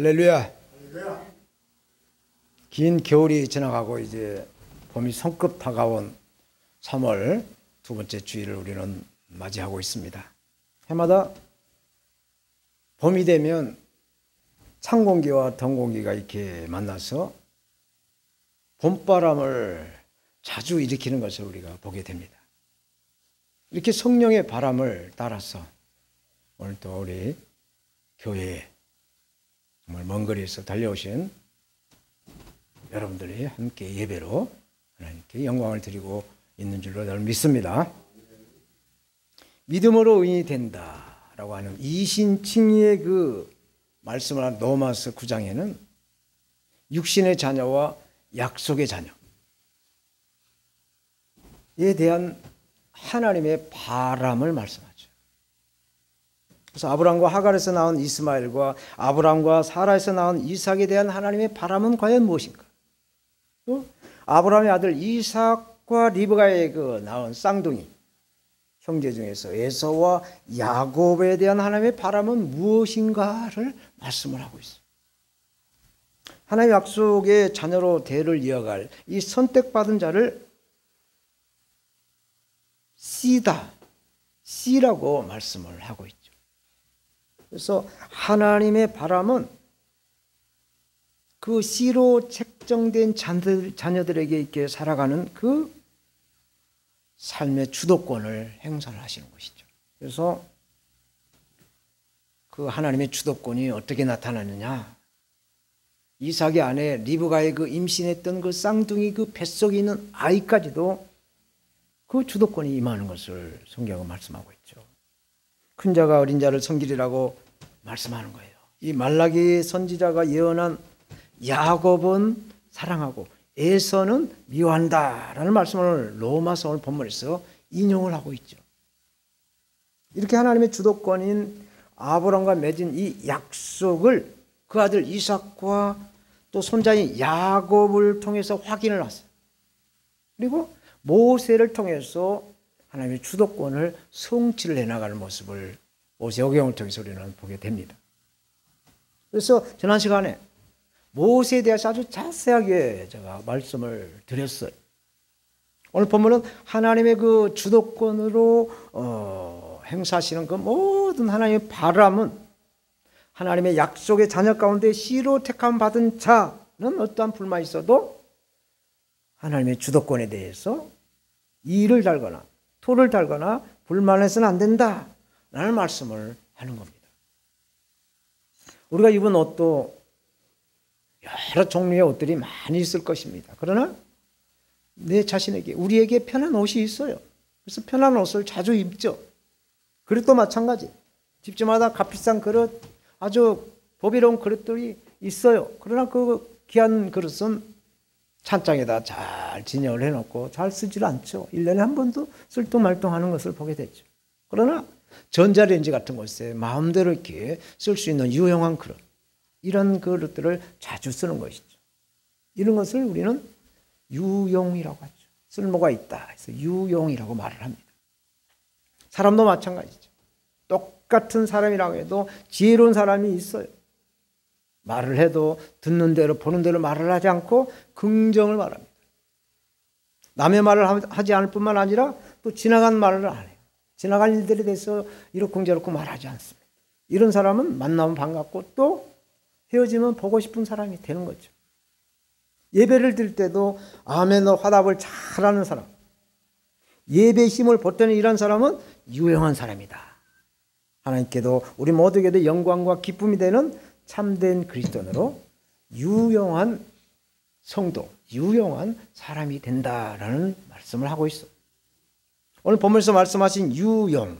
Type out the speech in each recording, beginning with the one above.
할렐루야. 긴 겨울이 지나가고 이제 봄이 손끝 다가온 3월 두 번째 주일을 우리는 맞이하고 있습니다. 해마다 봄이 되면 찬 공기와 더운 공기가 이렇게 만나서 봄바람을 자주 일으키는 것을 우리가 보게 됩니다. 이렇게 성령의 바람을 따라서 오늘 또 우리 교회에 정말 먼 거리에서 달려오신 여러분들이 함께 예배로 하나님께 영광을 드리고 있는 줄로 저는 믿습니다. 믿음으로 의인이 된다라고 하는 이신칭의의 그 말씀을 한 로마서 9장에는 육신의 자녀와 약속의 자녀에 대한 하나님의 바람을 말씀하죠. 그래서 아브람과 하갈에서 나온 이스마엘과 아브람과 사라에서 나온 이삭에 대한 하나님의 바람은 과연 무엇인가? 또 아브람의 아들 이삭과 리브가의 그 낳은 쌍둥이 형제 중에서 에서와 야곱에 대한 하나님의 바람은 무엇인가를 말씀을 하고 있어요. 하나님의 약속의 자녀로 대를 이어갈 이 선택받은 자를 씨라고 말씀을 하고 있죠. 그래서 하나님의 바람은 그 씨로 책정된 자녀들에게 이렇게 살아가는 그 삶의 주도권을 행사를 하시는 것이죠. 그래서 그 하나님의 주도권이 어떻게 나타나느냐? 이삭의 아내 리브가의 그 임신했던 그 쌍둥이 그 뱃속에 있는 아이까지도 그 주도권이 임하는 것을 성경은 말씀하고 있죠. 큰 자가 어린 자를 섬기리라고 말씀하는 거예요. 이 말라기 선지자가 예언한 야곱은 사랑하고 에서는 미워한다라는 말씀을 로마서 오늘 본문에서 인용을 하고 있죠. 이렇게 하나님의 주도권인 아브람과 맺은 이 약속을 그 아들 이삭과 또 손자인 야곱을 통해서 확인을 했어요. 그리고 모세를 통해서 하나님의 주도권을 성취를 해나가는 모습을 모세오경을 통해서 우리는 보게 됩니다. 그래서 지난 시간에 모세에 대해서 아주 자세하게 제가 말씀을 드렸어요. 오늘 본문은 하나님의 그 주도권으로 행사하시는 그 모든 하나님의 바람은 하나님의 약속의 자녀 가운데 씨로 택함 받은 자는 어떠한 불만이 있어도 하나님의 주도권에 대해서 이를 달거나 토를 달거나 불만해서는 안 된다라는 말씀을 하는 겁니다. 우리가 입은 옷도 여러 종류의 옷들이 많이 있을 것입니다. 그러나 내 자신에게 우리에게 편한 옷이 있어요. 그래서 편한 옷을 자주 입죠. 그릇도 마찬가지. 집집마다 값비싼 그릇, 아주 보배로운 그릇들이 있어요. 그러나 그 귀한 그릇은 찬장에다 잘 진열을 해놓고 잘 쓰질 않죠. 1년에 한 번도 쓸뚱말뚱하는 것을 보게 되죠. 그러나 전자레인지 같은 곳에 마음대로 이렇게 쓸 수 있는 유용한 그릇, 이런 그릇들을 자주 쓰는 것이죠. 이런 것을 우리는 유용이라고 하죠. 쓸모가 있다 해서 유용이라고 말을 합니다. 사람도 마찬가지죠. 똑같은 사람이라고 해도 지혜로운 사람이 있어요. 말을 해도 듣는 대로 보는 대로 말을 하지 않고 긍정을 말합니다. 남의 말을 하지 않을 뿐만 아니라 또 지나간 말을 안 해요. 지나간 일들에 대해서 이렇쿵저렇쿵 말하지 않습니다. 이런 사람은 만나면 반갑고 또 헤어지면 보고 싶은 사람이 되는 거죠. 예배를 드릴 때도 아멘으로 화답을 잘하는 사람, 예배의 힘을 보태는 이런 사람은 유용한 사람이다. 하나님께도 우리 모두에게도 영광과 기쁨이 되는 참된 그리스도인으로 유용한 성도, 유용한 사람이 된다라는 말씀을 하고 있어. 오늘 본문에서 말씀하신 유용,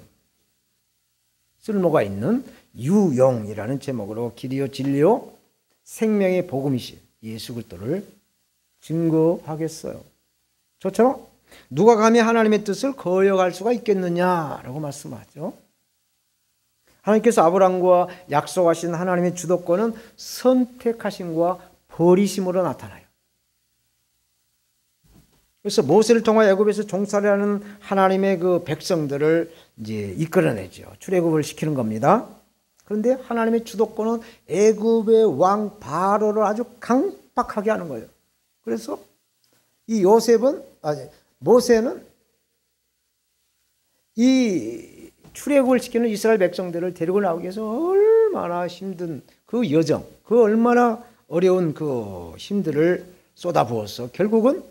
쓸모가 있는 유용이라는 제목으로 길이요 진리요 생명의 복음이신 예수 그리스도를 증거하겠어요. 저처럼 누가 감히 하나님의 뜻을 거역할 수가 있겠느냐라고 말씀하죠. 하나님께서 아브람과 약속하신 하나님의 주도권은 선택하심과 버리심으로 나타나요. 그래서 모세를 통해 애굽에서 종살이하는 하나님의 그 백성들을 이제 이끌어내죠. 출애굽을 시키는 겁니다. 그런데 하나님의 주도권은 애굽의 왕 바로를 아주 강박하게 하는 거예요. 그래서 이 모세는 이 출애굽을 시키는 이스라엘 백성들을 데리고 나오기 위해서 얼마나 힘든 그 여정, 그 얼마나 어려운 그 힘들을 쏟아부어서 결국은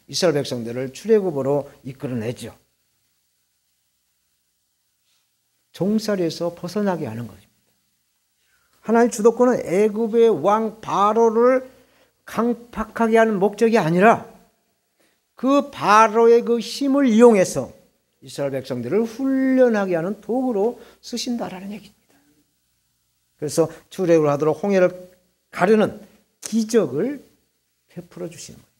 이스라엘 백성들을 출애굽으로 이끌어내죠. 종살이에서 벗어나게 하는 것입니다. 하나님의 주도권은 애굽의 왕 바로를 강팍하게 하는 목적이 아니라 그 바로의 그 힘을 이용해서 이스라엘 백성들을 훈련하게 하는 도구로 쓰신다라는 얘기입니다. 그래서 출애굽을 하도록 홍해를 가르는 기적을 베풀어 주시는 거예요.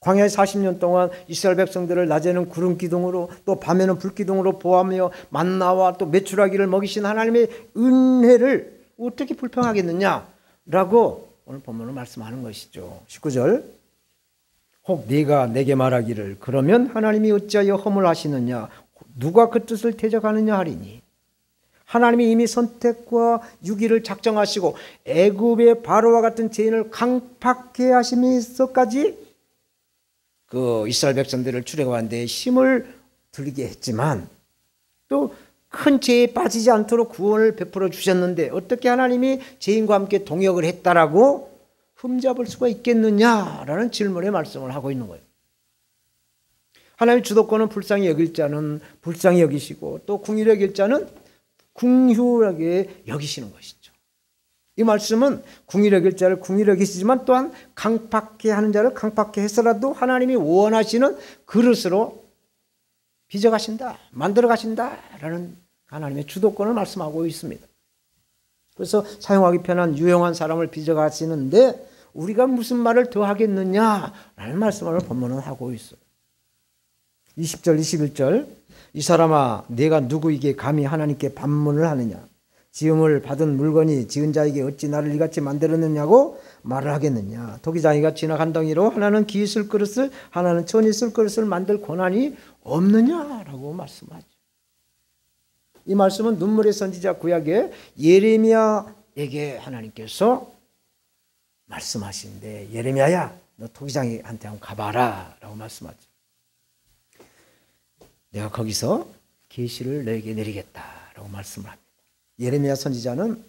광야에 40년 동안 이스라엘 백성들을 낮에는 구름 기둥으로 또 밤에는 불 기둥으로 보호하며 만나와 또 메추라기를 먹이신 하나님의 은혜를 어떻게 불평하겠느냐라고 오늘 본문은 말씀하는 것이죠. 19절 혹 네가 내게 말하기를 그러면 하나님이 어찌하여 허물하시느냐 누가 그 뜻을 대적하느냐 하리니 하나님이 이미 선택과 유기를 작정하시고 애굽의 바로와 같은 죄인을 강팍해 하시면서까지 그 이스라엘 백성들을 출애굽하는 데 힘을 들이게 했지만 또 큰 죄에 빠지지 않도록 구원을 베풀어 주셨는데 어떻게 하나님이 죄인과 함께 동역을 했다라고 흠잡을 수가 있겠느냐라는 질문의 말씀을 하고 있는 거예요. 하나님의 주도권은 불쌍히 여길 자는 불쌍히 여기시고 또 궁휼히 여길 자는 궁휼하게 여기시는 것이죠. 이 말씀은 궁휼히 여길 자를 궁휼히 여기시지만 또한 강팍해 하는 자를 강팍해 해서라도 하나님이 원하시는 그릇으로 빚어가신다, 만들어가신다라는 하나님의 주도권을 말씀하고 있습니다. 그래서 사용하기 편한 유용한 사람을 빚어가시는데 우리가 무슨 말을 더 하겠느냐라는 말씀을 본문은 하고 있어요. 20절 21절 이 사람아 네가 누구에게 감히 하나님께 반문을 하느냐 지음을 받은 물건이 지은 자에게 어찌 나를 이같이 만들었느냐고 말을 하겠느냐 토기장이가 지나간 덩이로 하나는 기 있을 그릇을 하나는 천이 있을 그릇을 만들 권한이 없느냐라고 말씀하죠. 이 말씀은 눈물의 선지자 구약의 예레미야에게 하나님께서 말씀하시는데 예레미야야 너 토기장이한테 한번 가봐라 라고 말씀하죠. 내가 거기서 계시를 너에게 내리겠다라고 말씀을 합니다. 예레미야 선지자는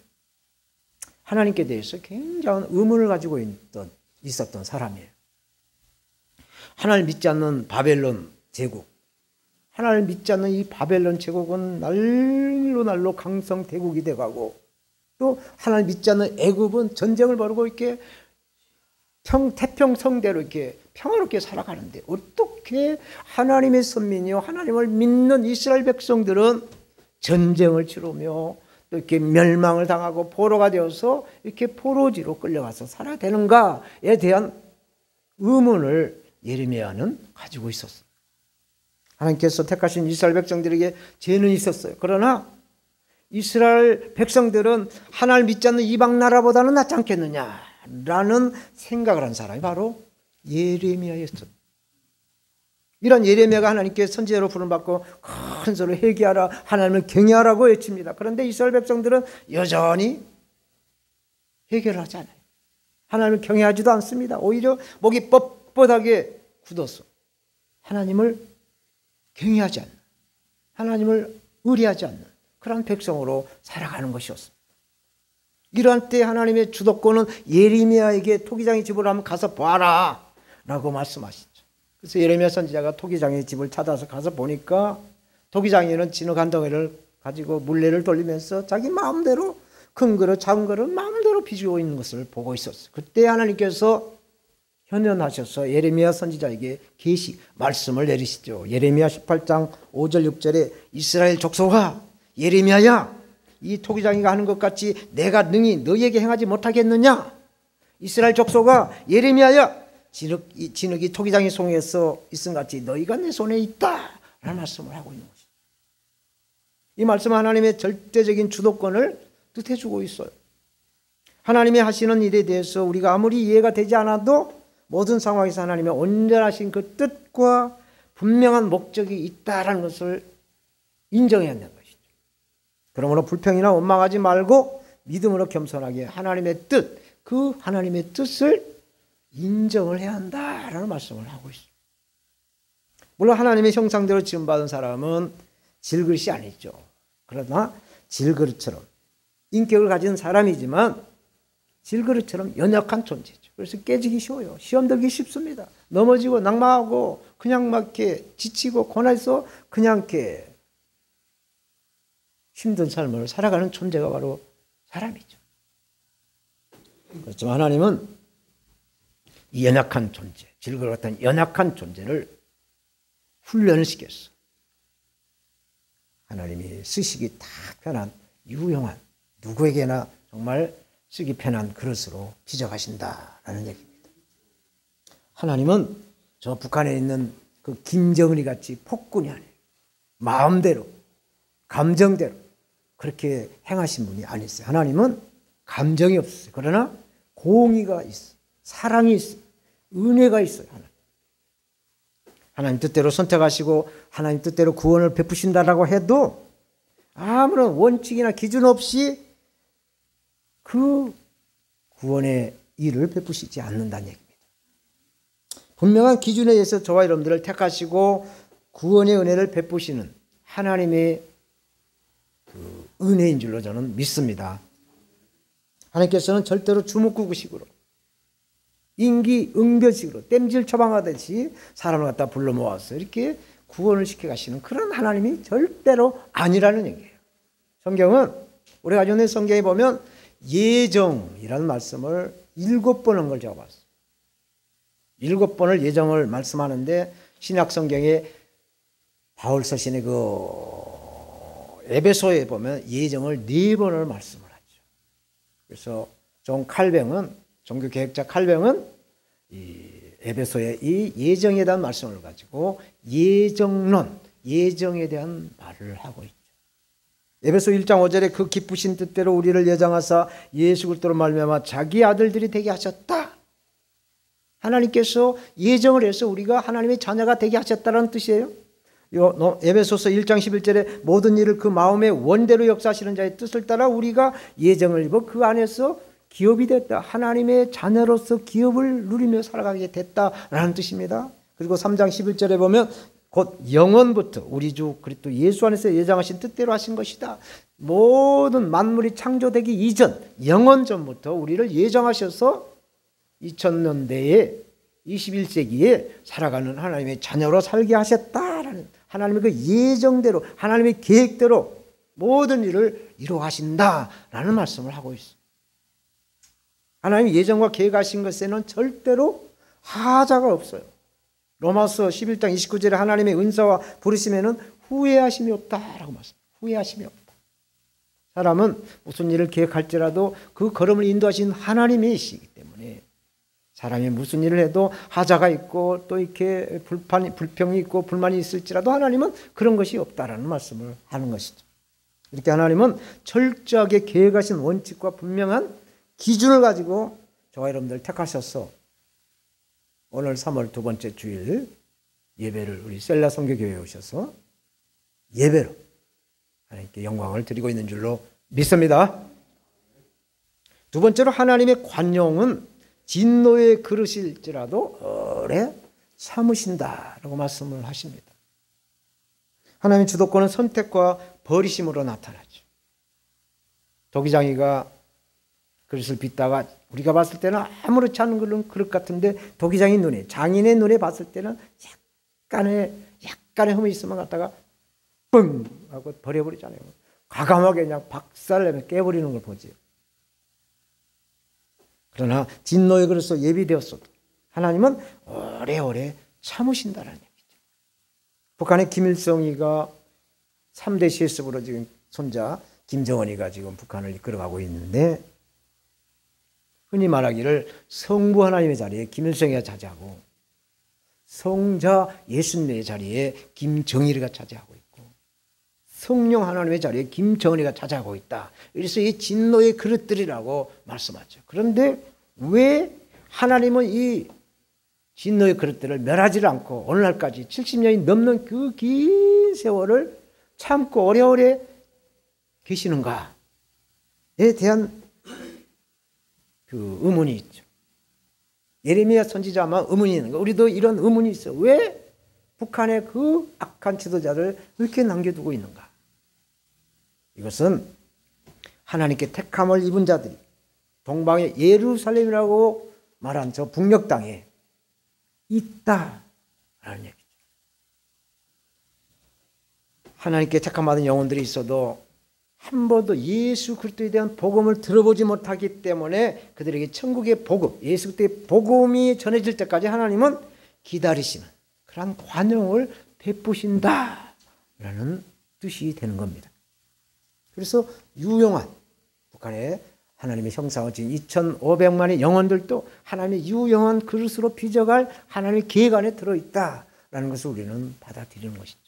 하나님께 대해서 굉장한 의문을 가지고 있었던 사람이에요. 하나님을 믿지 않는 바벨론 제국, 하나님을 믿지 않는 이 바벨론 제국은 날로 강성 대국이 돼가고 또 하나님을 믿지 않는 애굽은 전쟁을 벌이고 이렇게 태평성대로 이렇게 평화롭게 살아가는데 어떻게 하나님의 선민이요 하나님을 믿는 이스라엘 백성들은 전쟁을 치르며 또 이렇게 멸망을 당하고 포로가 되어서 이렇게 포로지로 끌려가서 살아야 되는가에 대한 의문을 예레미야는 가지고 있었어요. 하나님께서 택하신 이스라엘 백성들에게 죄는 있었어요. 그러나 이스라엘 백성들은 하나님을 믿지 않는 이방 나라보다는 낫지 않겠느냐라는 생각을 한 사람이 바로 예레미야였어요. 이런 예레미야가 하나님께 선지자로 부름받고 큰 소리로 회개하라 하나님을 경외하라고 외칩니다. 그런데 이스라엘 백성들은 여전히 회개를 하지 않아요. 하나님을 경외하지도 않습니다. 오히려 목이 뻣뻣하게 굳어서 하나님을 경외하지 않는, 하나님을 의뢰하지 않는 그런 백성으로 살아가는 것이었습니다. 이러한 때 하나님의 주도권은 예레미야에게 토기장의 집으로 한번 가서 봐라 라고 말씀하시죠. 그래서 예레미야 선지자가 토기장의 집을 찾아서 가서 보니까 토기장이는 진흙 덩이를 가지고 물레를 돌리면서 자기 마음대로 큰 그릇 작은 그릇 마음대로 빚고 있는 것을 보고 있었어요. 그때 하나님께서 현현하셔서 예레미야 선지자에게 계시 말씀을 내리시죠. 예레미야 18장 5절 6절에 이스라엘 족속아 예레미야야 이 토기장이가 하는 것 같이 내가 능히 너희에게 행하지 못하겠느냐. 이스라엘 족속아 예레미야야 진흙이 토기장의 손에서 있은 같이 너희가 내 손에 있다 라는 말씀을 하고 있는 것입니다. 이 말씀은 하나님의 절대적인 주도권을 뜻해주고 있어요. 하나님이 하시는 일에 대해서 우리가 아무리 이해가 되지 않아도 모든 상황에서 하나님의 온전하신 그 뜻과 분명한 목적이 있다라는 것을 인정해야 한다는 것이죠. 그러므로 불평이나 원망하지 말고 믿음으로 겸손하게 하나님의 뜻, 그 하나님의 뜻을 인정을 해야 한다라는 말씀을 하고 있습니다. 물론 하나님의 형상대로 지음받은 사람은 질그릇이 아니죠. 그러나 질그릇처럼 인격을 가진 사람이지만 질그릇처럼 연약한 존재죠. 그래서 깨지기 쉬워요. 시험 들기 쉽습니다. 넘어지고 낙마하고 그냥 막 이렇게 지치고 고난해서 그냥 이렇게 힘든 삶을 살아가는 존재가 바로 사람이죠. 그렇지만 하나님은 이 연약한 존재, 질그릇 같은 연약한 존재를 훈련을 시켰어. 하나님이 쓰시기 딱 편한 유용한 누구에게나 정말 쓰기 편한 그릇으로 빚어가신다라는 얘기입니다. 하나님은 저 북한에 있는 그 김정은이 같이 폭군이 아니에요. 마음대로 감정대로 그렇게 행하신 분이 아니었어요. 하나님은 감정이 없어요. 그러나 공의가 있어요. 사랑이 있어요. 은혜가 있어요. 하나님 뜻대로 선택하시고 하나님 뜻대로 구원을 베푸신다라고 해도 아무런 원칙이나 기준 없이 그 구원의 일을 베푸시지 않는다는 얘기입니다. 분명한 기준에 의해서 저와 여러분들을 택하시고 구원의 은혜를 베푸시는 하나님의 그 은혜인 줄로 저는 믿습니다. 하나님께서는 절대로 주먹구구식으로 임기응변식으로 땜질 처방하듯이 사람을 갖다 불러 모아서 이렇게 구원을 시켜가시는 그런 하나님이 절대로 아니라는 얘기예요. 성경은 우리가 가지고 있는 성경에 보면 예정이라는 말씀을 7번 한 걸 제가 봤어요. 7번을 예정을 말씀하는데 신약 성경에 바울 서신의 그 에베소에 보면 예정을 4번을 말씀을 하죠. 그래서 존 칼뱅은 종교 개혁자 칼뱅은 이 에베소의 이 예정에 대한 말씀을 가지고 예정론, 예정에 대한 말을 하고 있죠. 에베소 1장 5절에 그 기쁘신 뜻대로 우리를 예정하사 예수 그리스도로 말미암아 자기 아들들이 되게 하셨다. 하나님께서 예정을 해서 우리가 하나님의 자녀가 되게 하셨다는 뜻이에요. 에베소서 1장 11절에 모든 일을 그 마음의 원대로 역사하시는 자의 뜻을 따라 우리가 예정을 입어 그 안에서 기업이 됐다. 하나님의 자녀로서 기업을 누리며 살아가게 됐다라는 뜻입니다. 그리고 3장 11절에 보면 곧 영원부터 우리 주 그리스도 예수 안에서 예정하신 뜻대로 하신 것이다. 모든 만물이 창조되기 이전 영원 전부터 우리를 예정하셔서 2000년대에 21세기에 살아가는 하나님의 자녀로 살게 하셨다라는 하나님의 그 예정대로 하나님의 계획대로 모든 일을 이루어가신다라는 말씀을 하고 있습니다. 하나님의 예정과 계획하신 것에는 절대로 하자가 없어요. 로마서 11장 29절에 하나님의 은사와 부르심에는 후회하심이 없다라고 말씀합니다. 후회하심이 없다. 사람은 무슨 일을 계획할지라도 그 걸음을 인도하신 하나님이시기 때문에 사람이 무슨 일을 해도 하자가 있고 또 이렇게 불평이 있고 불만이 있을지라도 하나님은 그런 것이 없다라는 말씀을 하는 것이죠. 이렇게 하나님은 철저하게 계획하신 원칙과 분명한 기준을 가지고 저와 여러분들 택하셔서 오늘 3월 두 번째 주일 예배를 우리 셀라 선교교회에 오셔서 예배로 하나님께 영광을 드리고 있는 줄로 믿습니다. 두 번째로 하나님의 관용은 진노의 그릇일지라도 오래 참으신다라고 말씀을 하십니다. 하나님의 주도권은 선택과 버리심으로 나타나죠. 도기장이가 그릇을 빚다가 우리가 봤을 때는 아무렇지 않은 그릇 같은데 도기장의 눈에 장인의 눈에 봤을 때는 약간의 흠이 있으면 갖다가 뻥 하고 버려버리잖아요. 과감하게 그냥 박살내면 깨버리는 걸 보지요. 그러나 진노의 그릇으로 예비되었어도 하나님은 오래오래 참으신다는 얘기죠. 북한의 김일성이가 3대 CS부로 지금 손자 김정은이가 지금 북한을 이끌어가고 있는데 흔히 말하기를 성부 하나님의 자리에 김일성이가 차지하고 성자 예수님의 자리에 김정일이가 차지하고 있고 성령 하나님의 자리에 김정은이가 차지하고 있다. 그래서 이 진노의 그릇들이라고 말씀하죠. 그런데 왜 하나님은 이 진노의 그릇들을 멸하지를 않고 오늘날까지 70년이 넘는 그 긴 세월을 참고 오래오래 계시는가에 대한 그 의문이 있죠. 예레미야 선지자만 의문이 있는 거. 우리도 이런 의문이 있어. 왜 북한의 그 악한 지도자를 이렇게 남겨두고 있는가? 이것은 하나님께 택함을 입은 자들이 동방의 예루살렘이라고 말한 저 북녘 땅에 있다라는 얘기죠. 하나님께 택함받은 영혼들이 있어도 한 번도 예수 그리스도에 대한 복음을 들어보지 못하기 때문에 그들에게 천국의 복음, 예수 그리스도의 복음이 전해질 때까지 하나님은 기다리시는 그런 관용을 베푸신다라는 뜻이 되는 겁니다. 그래서 유용한 북한의 하나님의 형상을 지닌 2,500만의 영혼들도 하나님의 유용한 그릇으로 빚어갈 하나님의 계획 안에 들어있다라는 것을 우리는 받아들이는 것이죠.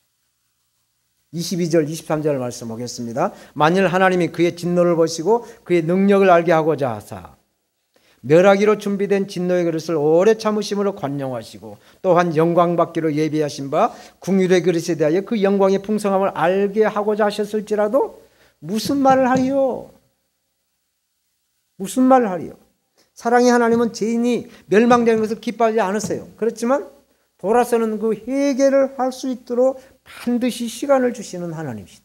22절 23절 말씀 보겠습니다. 만일 하나님이 그의 진노를 보시고 그의 능력을 알게 하고자 하사 멸하기로 준비된 진노의 그릇을 오래 참으심으로 관용하시고 또한 영광 받기로 예비하신 바 궁율의 그릇에 대하여 그 영광의 풍성함을 알게 하고자 하셨을지라도 무슨 말을 하리요? 무슨 말을 하리요? 사랑의 하나님은 죄인이 멸망되는 것을 기뻐하지 않으세요. 그렇지만 돌아서는 그 회개를 할 수 있도록 반드시 시간을 주시는 하나님이시다.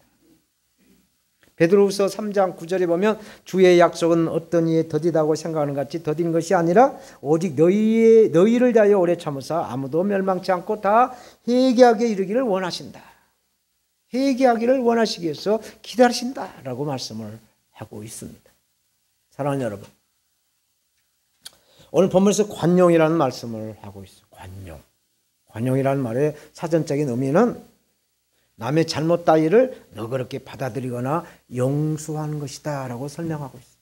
베드로후서 3장 9절에 보면 주의 약속은 어떤 이에 더디다고 생각하는 같이 더딘 것이 아니라 오직 너희를 위하여 오래 참으사 아무도 멸망치 않고 다 회개하게 이르기를 원하신다. 회개하기를 원하시기 위해서 기다리신다라고 말씀을 하고 있습니다. 사랑하는 여러분, 오늘 본문에서 관용이라는 말씀을 하고 있어요. 관용. 관용이라는 말의 사전적인 의미는 남의 잘못 따위를 너그럽게 받아들이거나 용서하는 것이다 라고 설명하고 있어요.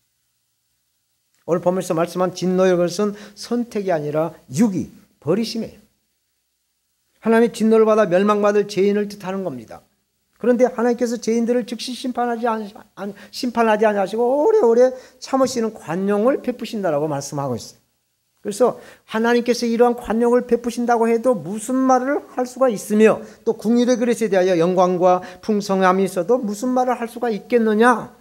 오늘 본문에서 말씀한 진노의 것은 선택이 아니라 유기, 버리심이에요. 하나님의 진노를 받아 멸망받을 죄인을 뜻하는 겁니다. 그런데 하나님께서 죄인들을 즉시 심판하지 아니하시고 오래오래 참으시는 관용을 베푸신다라고 말씀하고 있어요. 그래서 하나님께서 이러한 관용을 베푸신다고 해도 무슨 말을 할 수가 있으며 또 궁율의 그릇에 대하여 영광과 풍성함이 있어도 무슨 말을 할 수가 있겠느냐?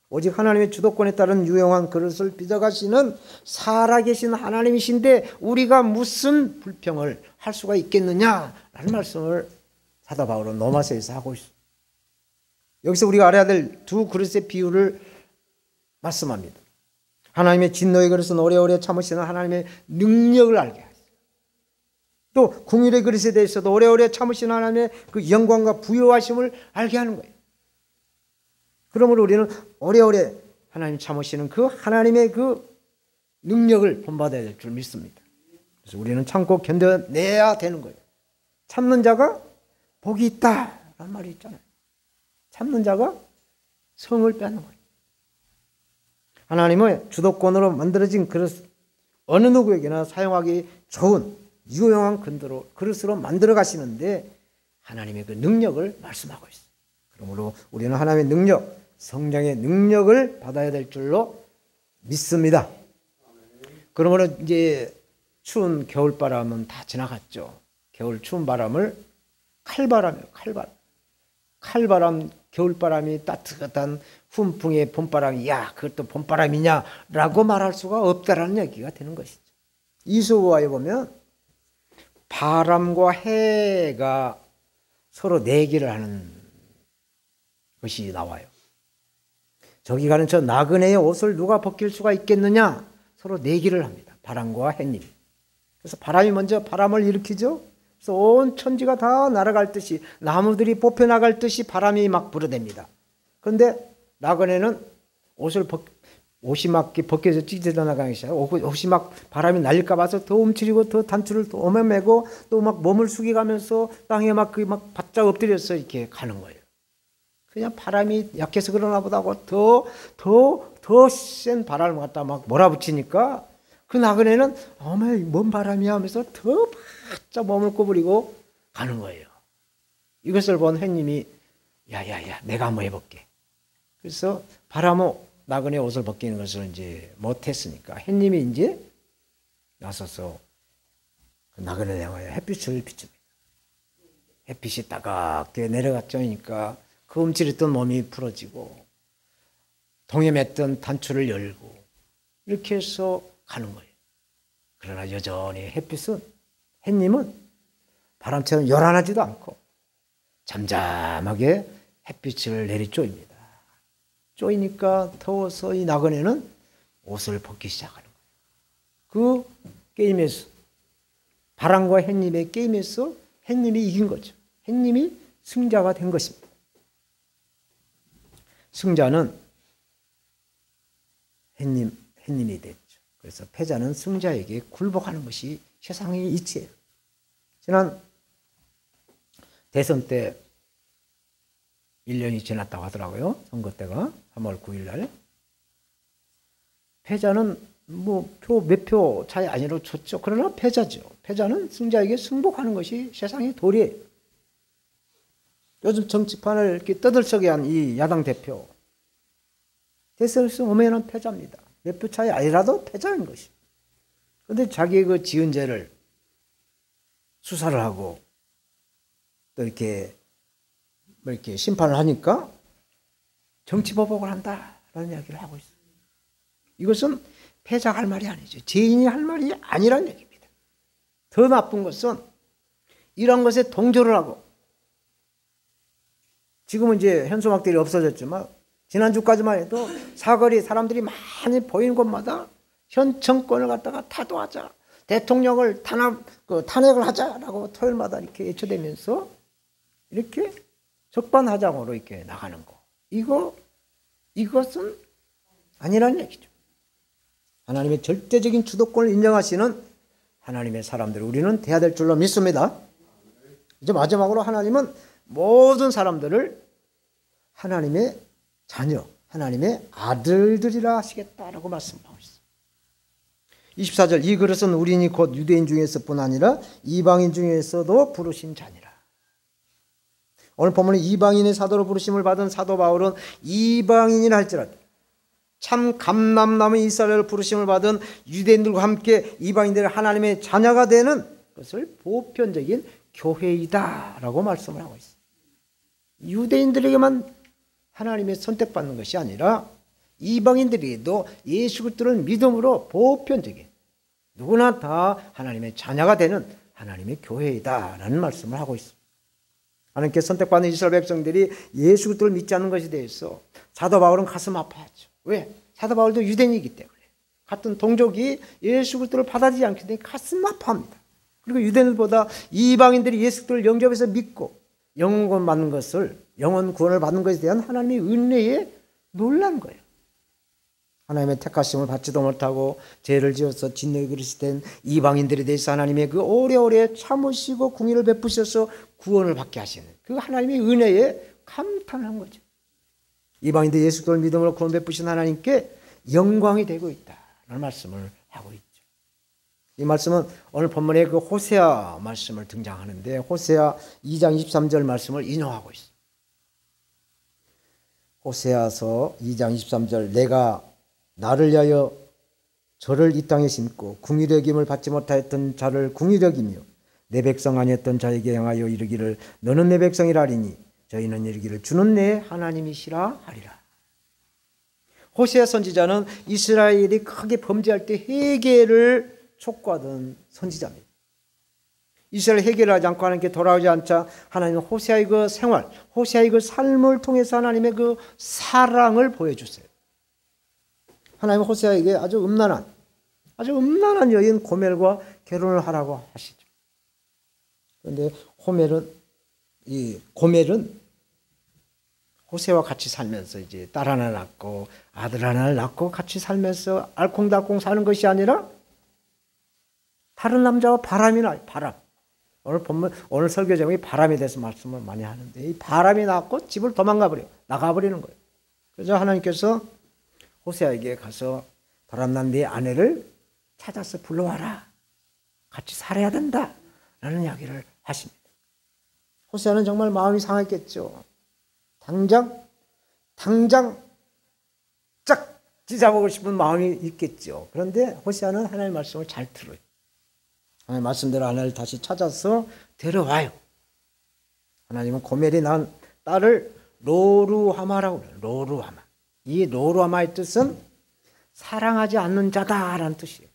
오직 하나님의 주도권에 따른 유용한 그릇을 빚어가시는 살아계신 하나님이신데 우리가 무슨 불평을 할 수가 있겠느냐라는 말씀을 사도 바울은 로마서에서 하고 있습니다. 여기서 우리가 알아야 될 두 그릇의 비유를 말씀합니다. 하나님의 진노의 그릇은 오래오래 참으시는 하나님의 능력을 알게 하시고 또 궁율의 그릇에 대해서도 오래오래 참으시는 하나님의 그 영광과 부요하심을 알게 하는 거예요. 그러므로 우리는 오래오래 하나님 참으시는 그 하나님의 그 능력을 본받아야 될 줄 믿습니다. 그래서 우리는 참고 견뎌내야 되는 거예요. 참는 자가 복이 있다라는 말이 있잖아요. 참는 자가 성을 빼는 거예요. 하나님의 주도권으로 만들어진 그릇 어느 누구에게나 사용하기 좋은 유용한 그릇으로 만들어 가시는데 하나님의 그 능력을 말씀하고 있어요. 그러므로 우리는 하나님의 능력, 성령의 능력을 받아야 될 줄로 믿습니다. 그러므로 이제 추운 겨울바람은 다 지나갔죠. 겨울 추운 바람을 칼바람이에요. 칼바람, 겨울바람이 따뜻한 훈풍의 봄바람이 야 그것도 봄바람이냐라고 말할 수가 없다라는 얘기가 되는 것이죠. 이소구화에 보면 바람과 해가 서로 내기를 하는 것이 나와요. 저기 가는 저 나그네의 옷을 누가 벗길 수가 있겠느냐 서로 내기를 합니다. 바람과 해님. 그래서 바람이 먼저 바람을 일으키죠. 그래서 온 천지가 다 날아갈 듯이 나무들이 뽑혀나갈 듯이 바람이 막 불어댑니다. 그런데 나그네는 옷이 막 벗겨져 찢어져 나가기 시작하고 옷이 막 바람이 날릴까 봐서 더 움츠리고 더 단추를 더 오매매고 또 막 몸을 숙여가면서 땅에 막 바짝 엎드려서 이렇게 가는 거예요. 그냥 바람이 약해서 그러나 보다 하고 더 센 바람을 갖다 막 몰아붙이니까 그 나그네는 어머 뭔 바람이야 하면서 더 바짝 몸을 구부리고 가는 거예요. 이것을 본 햇님이 야야야 내가 한번 해볼게. 그래서 바람은 나그네 옷을 벗기는 것을 이제 못했으니까 햇님이 이제 나서서 그 나그네 향하여 햇빛을 비춥니다. 햇빛이 따갑게 내려갔죠니까 그 움츠렸던 몸이 풀어지고 동해맸던 단추를 열고 이렇게 해서 가는 거예요. 그러나 여전히 햇님은 바람처럼 요란하지도 않고 잠잠하게 햇빛을 내리쪼입니다. 쪼이니까 더워서 이 나그네는 옷을 벗기 시작하는 거예요. 그 게임에서, 바람과 햇님의 게임에서 햇님이 이긴 거죠. 햇님이 승자가 된 것입니다. 승자는 햇님이 됐죠. 그래서 패자는 승자에게 굴복하는 것이 세상의 이치예요. 지난 대선 때 1년이 지났다고 하더라고요. 선거 때가 3월 9일 날. 패자는 몇 표 차이 아니로 졌죠. 그러나 패자죠. 패자는 승자에게 승복하는 것이 세상의 도리예요. 요즘 정치판을 이렇게 떠들썩게 한 이 야당 대표. 대선에서 오면은 패자입니다. 몇 표 차이 아니라도 패자인 것이. 그런데 자기의 그 지은 죄를 수사를 하고 또 이렇게 심판을 하니까 정치보복을 한다라는 이야기를 하고 있어요. 이것은 패자가 할 말이 아니죠. 죄인이 할 말이 아니란 얘기입니다. 더 나쁜 것은 이런 것에 동조를 하고, 지금은 이제 현수막들이 없어졌지만 지난주까지만 해도 사거리 사람들이 많이 보이는 곳마다 현 정권을 갖다가 타도하자, 대통령을 탄핵을 하자라고 토요일마다 이렇게 외쳐대면서 이렇게 적반하장으로 이렇게 나가는 거. 이것은 아니란 얘기죠. 하나님의 절대적인 주도권을 인정하시는 하나님의 사람들, 우리는 돼야 될 줄로 믿습니다. 이제 마지막으로 하나님은 모든 사람들을 하나님의 자녀, 하나님의 아들들이라 하시겠다라고 말씀하고 있어요. 24절, 이 그릇은 우리니 곧 유대인 중에서뿐 아니라 이방인 중에서도 부르신 자니라. 오늘 본문은 이방인의 사도로 부르심을 받은 사도 바울은 이방인이라 할지라도 참 감람 남은 이스라엘을 부르심을 받은 유대인들과 함께 이방인들의 하나님의 자녀가 되는 것을 보편적인 교회이다라고 말씀을 하고 있어요. 유대인들에게만 하나님의 선택받는 것이 아니라 이방인들에게도 예수 그리스도를 믿음으로 보편적인 누구나 다 하나님의 자녀가 되는 하나님의 교회이다라는 말씀을 하고 있습니다. 하나님께 선택받는 이스라엘 백성들이 예수 그리스도를 믿지 않는 것에 대해서 사도 바울은 가슴 아파하죠. 왜? 사도 바울도 유대인이기 때문에 같은 동족이 예수 그리스도를 받아들이지 않기 때문에 가슴 아파합니다. 그리고 유대인들보다 이방인들이 예수 그리스도를 영접해서 믿고 영원 구원을 받는 것에 대한 하나님의 은혜에 놀란 거예요. 하나님의 택하심을 받지도 못하고 죄를 지어서 진노의 그릇이 된 이방인들에 대해서 하나님의 그 오래오래 참으시고 궁의를 베푸셔서 구원을 받게 하시는 그 하나님의 은혜에 감탄한 거죠. 이방인들 예수 그리스도를 믿음으로 구원 베푸신 하나님께 영광이 되고 있다라는 말씀을 하고 있죠. 이 말씀은 오늘 본문에 그 호세아 말씀을 등장하는데 호세아 2장 23절 말씀을 인용하고 있어요. 호세아서 2장 23절, 내가 나를 위하여 저를 이 땅에 심고 궁휼히 여김을 받지 못하였던 자를 궁휼히 여기며 내 백성 아니었던 자에게 향하여 이르기를 너는 내 백성이라 하리니 저희는 이르기를 주는 내 하나님이시라 하리라. 호세아 선지자는 이스라엘이 크게 범죄할 때 회개를 촉구하던 선지자입니다. 이스라엘 회개를 하지 않고 하나님께 돌아오지 않자 하나님은 호세아의 그 생활, 호세아의 그 삶을 통해서 하나님의 그 사랑을 보여주세요. 하나님은 호세아에게 아주 음란한 여인 고멜과 결혼을 하라고 하시죠. 그런데 고멜은 호세와 같이 살면서 이제 딸 하나 낳고 아들 하나를 낳고 같이 살면서 알콩달콩 사는 것이 아니라 다른 남자와 바람이 나요. 바람. 오늘 설교 제목이 바람에 대해서 말씀을 많이 하는데 이 바람이 나고 집을 나가버리는 거예요. 그래서 하나님께서 호세아에게 가서 바람난 네 아내를 찾아서 불러와라. 같이 살아야 된다. 라는 이야기를 하십니다. 호세아는 정말 마음이 상했겠죠. 당장 쫙 찢어보고 싶은 마음이 있겠죠. 그런데 호세아는 하나님의 말씀을 잘 들어요. 하나님 말씀대로 아내를 다시 찾아서 데려와요. 하나님은 고멜이 낳은 딸을 로루하마라고 그래요. 로루하마. 이 로루하마의 뜻은 사랑하지 않는 자다라는 뜻이에요.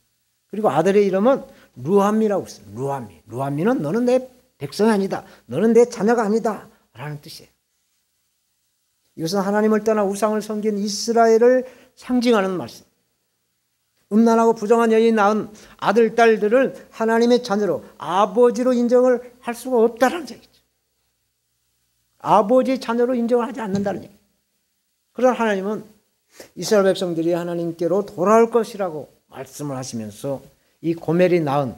그리고 아들의 이름은 루함미라고 했어요. 루함미. 루함미는 너는 내 백성이 아니다. 너는 내 자녀가 아니다. 라는 뜻이에요. 이것은 하나님을 떠나 우상을 섬긴 이스라엘을 상징하는 말씀. 음란하고 부정한 여인이 낳은 아들, 딸들을 하나님의 자녀로, 아버지로 인정을 할 수가 없다는 얘기죠. 아버지의 자녀로 인정을 하지 않는다는 얘기죠. 그러나 하나님은 이스라엘 백성들이 하나님께로 돌아올 것이라고 말씀을 하시면서 이 고멜이 낳은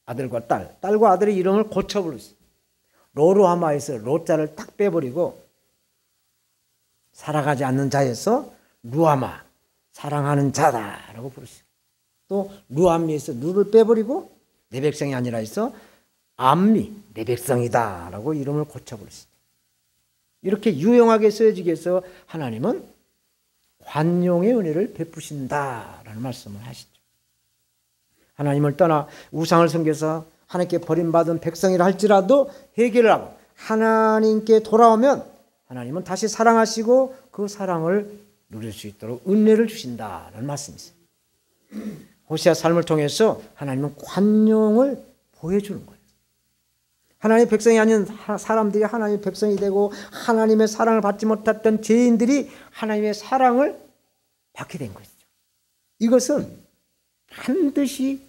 아들과 딸과 아들의 이름을 고쳐 부르셨어요. 로루하마에서 로자를 딱 빼버리고 살아가지 않는 자에서 루하마, 사랑하는 자다라고 부르시고, 또 루함미에서 루를 빼버리고 내 백성이 아니라 해서 암미, 내 백성이다라고 이름을 고쳐 부르시죠. 이렇게 유용하게 쓰여지기 위해서 하나님은 관용의 은혜를 베푸신다라는 말씀을 하시죠. 하나님을 떠나 우상을 섬겨서 하나님께 버림받은 백성이라 할지라도 회개를 하고 하나님께 돌아오면 하나님은 다시 사랑하시고 그 사랑을 누릴 수 있도록 은혜를 주신다는 말씀이세요. 호세아 삶을 통해서 하나님은 관용을 보여주는 거예요. 하나님의 백성이 아닌 사람들이 하나님의 백성이 되고 하나님의 사랑을 받지 못했던 죄인들이 하나님의 사랑을 받게 된 것이죠. 이것은 반드시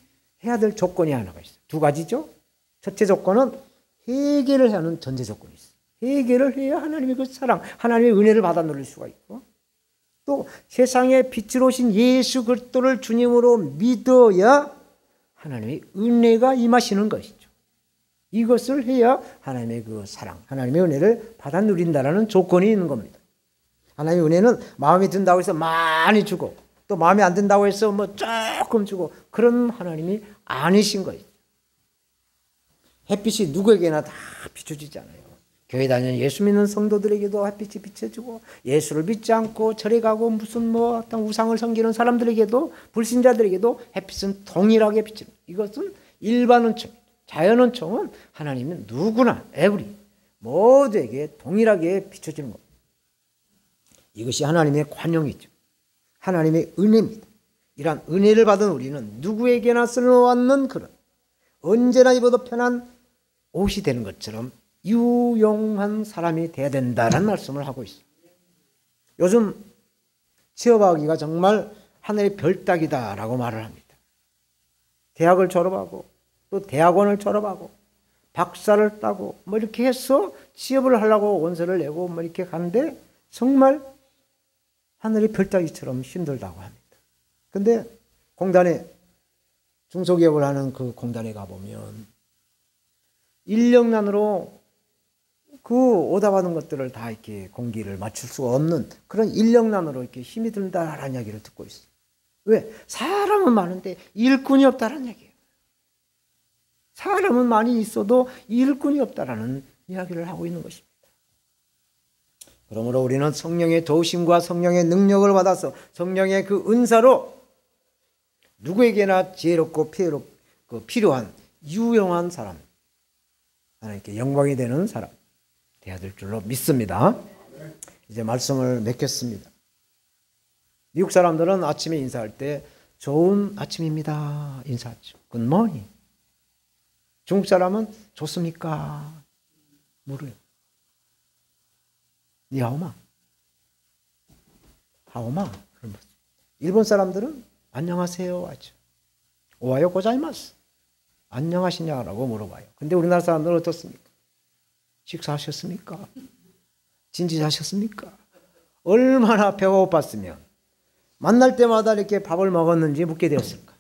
해야 될 조건이 하나가 있어요. 두 가지죠. 첫째 조건은 회개를 하는 전제 조건이 있어요. 회개를 해야 하나님의 그 사랑, 하나님의 은혜를 받아 누릴 수가 있고, 또 세상에 빛으로 오신 예수 그리스도를 주님으로 믿어야 하나님의 은혜가 임하시는 것이죠. 이것을 해야 하나님의 그 사랑, 하나님의 은혜를 받아 누린다라는 조건이 있는 겁니다. 하나님의 은혜는 마음에 든다고 해서 많이 주고 또 마음에 안 든다고 해서 뭐 조금 주고 그런 하나님이 아니신 거예요. 햇빛이 누구에게나 다 비춰지지 않아요. 교회 다니는 예수 믿는 성도들에게도 햇빛이 비춰주고, 예수를 믿지 않고 절에 가고 무슨 뭐 어떤 우상을 섬기는 사람들에게도, 불신자들에게도 햇빛은 동일하게 비칩니다. 이것은 일반 은총, 자연 은총은 하나님은 누구나 에브리 모두에게 동일하게 비춰지는 겁니다. 이것이 하나님의 관용이죠. 하나님의 은혜입니다. 이러한 은혜를 받은 우리는 누구에게나 쓸모없는 그런 언제나 입어도 편한 옷이 되는 것처럼 유용한 사람이 되어야 된다는 말씀을 하고 있어요. 요즘 취업하기가 정말 하늘의 별따기다라고 말을 합니다. 대학을 졸업하고 또 대학원을 졸업하고 박사를 따고 뭐 이렇게 해서 취업을 하려고 원서를 내고 뭐 이렇게 가는데 정말 하늘의 별따기처럼 힘들다고 합니다. 근데 공단에 중소기업을 하는 그 공단에 가보면 인력난으로 그 오다받은 것들을 다 이렇게 공기를 맞출 수가 없는 그런 인력난으로 이렇게 힘이 든다라는 이야기를 듣고 있어요. 왜? 사람은 많은데 일꾼이 없다라는 얘기예요. 사람은 많이 있어도 일꾼이 없다라는 이야기를 하고 있는 것입니다. 그러므로 우리는 성령의 도우심과 성령의 능력을 받아서 성령의 그 은사로 누구에게나 지혜롭고 필요한 유용한 사람, 하나님께 영광이 되는 사람 되어야 될 줄로 믿습니다. 이제 말씀을 맺겠습니다. 미국 사람들은 아침에 인사할 때 좋은 아침입니다 인사하죠. 굿모닝. 중국 사람은 좋습니까? 물어요. 니하오마. 하오마. 일본 사람들은 안녕하세요 하죠. 오하요 고자이마스. 안녕하시냐라고 물어봐요. 근데 우리나라 사람들은 어떻습니까? 식사하셨습니까? 진지하셨습니까? 얼마나 배가 고팠으면 만날 때마다 이렇게 밥을 먹었는지 묻게 되었을까?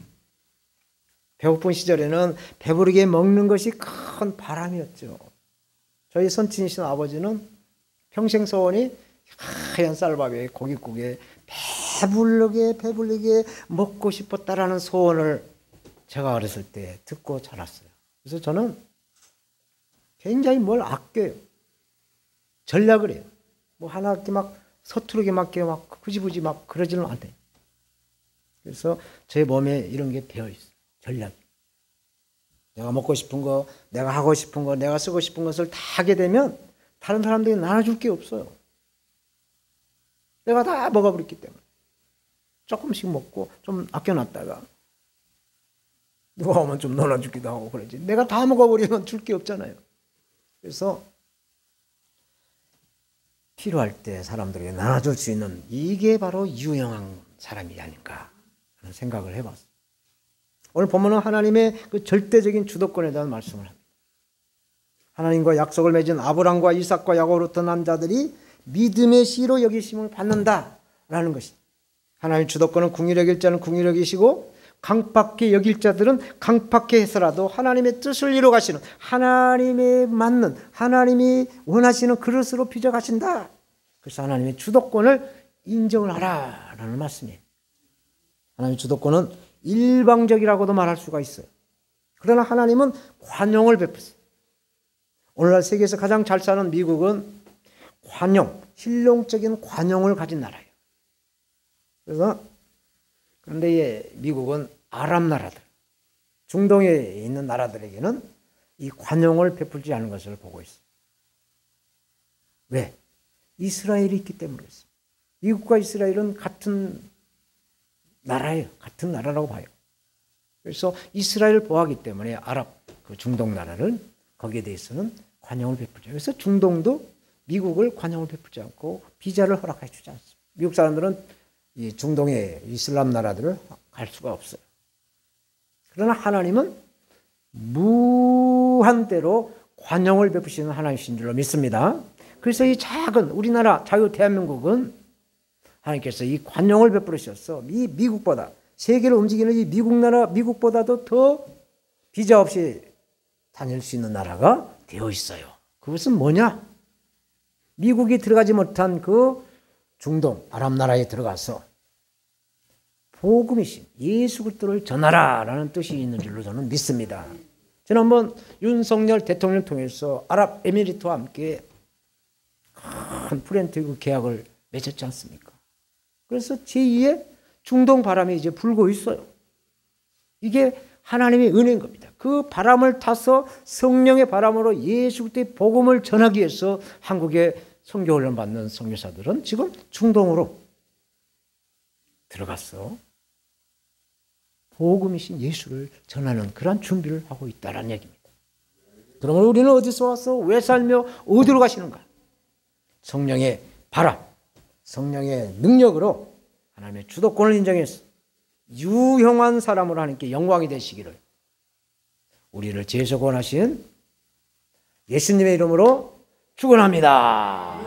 배고픈 시절에는 배부르게 먹는 것이 큰 바람이었죠. 저희 선친이신 아버지는 평생 소원이 하얀 쌀밥에 고깃국에 배불르게 먹고 싶었다라는 소원을 제가 어렸을 때 듣고 자랐어요. 그래서 저는 굉장히 뭘 아껴요. 전략을 해요. 뭐 하나 이렇게 막 서투르게 막 흐지부지 막 그러지는 않아요. 그래서 제 몸에 이런 게 배어 있어요. 전략. 내가 먹고 싶은 거, 내가 하고 싶은 거, 내가 쓰고 싶은 것을 다 하게 되면 다른 사람들이 나눠줄 게 없어요. 내가 다 먹어버렸기 때문에. 조금씩 먹고 좀 아껴놨다가 누가 오면 좀 나눠주기도 하고 그러지. 내가 다 먹어버리면 줄 게 없잖아요. 그래서 필요할 때 사람들에게 나눠줄 수 있는 이게 바로 유용한 사람이 아닌가 하는 생각을 해봤어요. 오늘 본문은 하나님의 그 절대적인 주도권에 대한 말씀을 합니다. 하나님과 약속을 맺은 아브람과 이삭과 야곱으로부터 난 자들이 믿음의 씨로 여기심을 받는다라는 것이. 하나님 주도권은 궁일히 여길 자는 궁일히 여기시고 강팍히 여길 자들은 강팍히 해서라도 하나님의 뜻을 이루어 가시는, 하나님의 맞는, 하나님이 원하시는 그릇으로 빚어가신다. 그래서 하나님의 주도권을 인정을 하라라는 말씀이에요. 하나님의 주도권은 일방적이라고도 말할 수가 있어요. 그러나 하나님은 관용을 베푸세요. 오늘날 세계에서 가장 잘 사는 미국은 관용, 실용적인 관용을 가진 나라예요. 그런데 미국은 아랍 나라들, 중동에 있는 나라들에게는 이 관용을 베풀지 않은 것을 보고 있어요. 왜? 이스라엘이 있기 때문이었어요. 미국과 이스라엘은 같은 나라예요. 같은 나라라고 봐요. 그래서 이스라엘을 보호하기 때문에 아랍, 그 중동 나라를 거기에 대해서는 관용을 베풀죠. 그래서 중동도 미국을 관용을 베풀지 않고 비자를 허락해 주지 않습니다. 미국 사람들은 이 중동의 이슬람 나라들을 갈 수가 없어요. 그러나 하나님은 무한대로 관용을 베푸시는 하나님이신 줄로 믿습니다. 그래서 이 작은 우리나라 자유 대한민국은 하나님께서 이 관용을 베풀으셔서 이 미국보다, 세계를 움직이는 이 미국 나라, 미국보다도 더 비자 없이 다닐 수 있는 나라가 되어 있어요. 그것은 뭐냐? 미국이 들어가지 못한 그 중동, 아랍 나라에 들어가서 복음이신 예수 그리스도를 전하라라는 뜻이 있는 줄로 저는 믿습니다. 지난번 윤석열 대통령을 통해서 아랍에미리트와 함께 큰 프렌트리그 계약을 맺었지 않습니까? 그래서 제2의 중동 바람이 이제 불고 있어요. 이게 하나님의 은혜인 겁니다. 그 바람을 타서 성령의 바람으로 예수 그리스도의 복음을 전하기 위해서 한국에 선교 훈련 받는 선교사들은 지금 중동으로 들어갔어. 복음이신 예수를 전하는 그런 준비를 하고 있다는 얘기입니다. 그러면 우리는 어디서 와서 왜 살며 어디로 가시는가? 성령의 바람, 성령의 능력으로 하나님의 주도권을 인정해서 유형한 사람으로 하나님께 영광이 되시기를 우리를 죄에서 구원하신 예수님의 이름으로 축원합니다.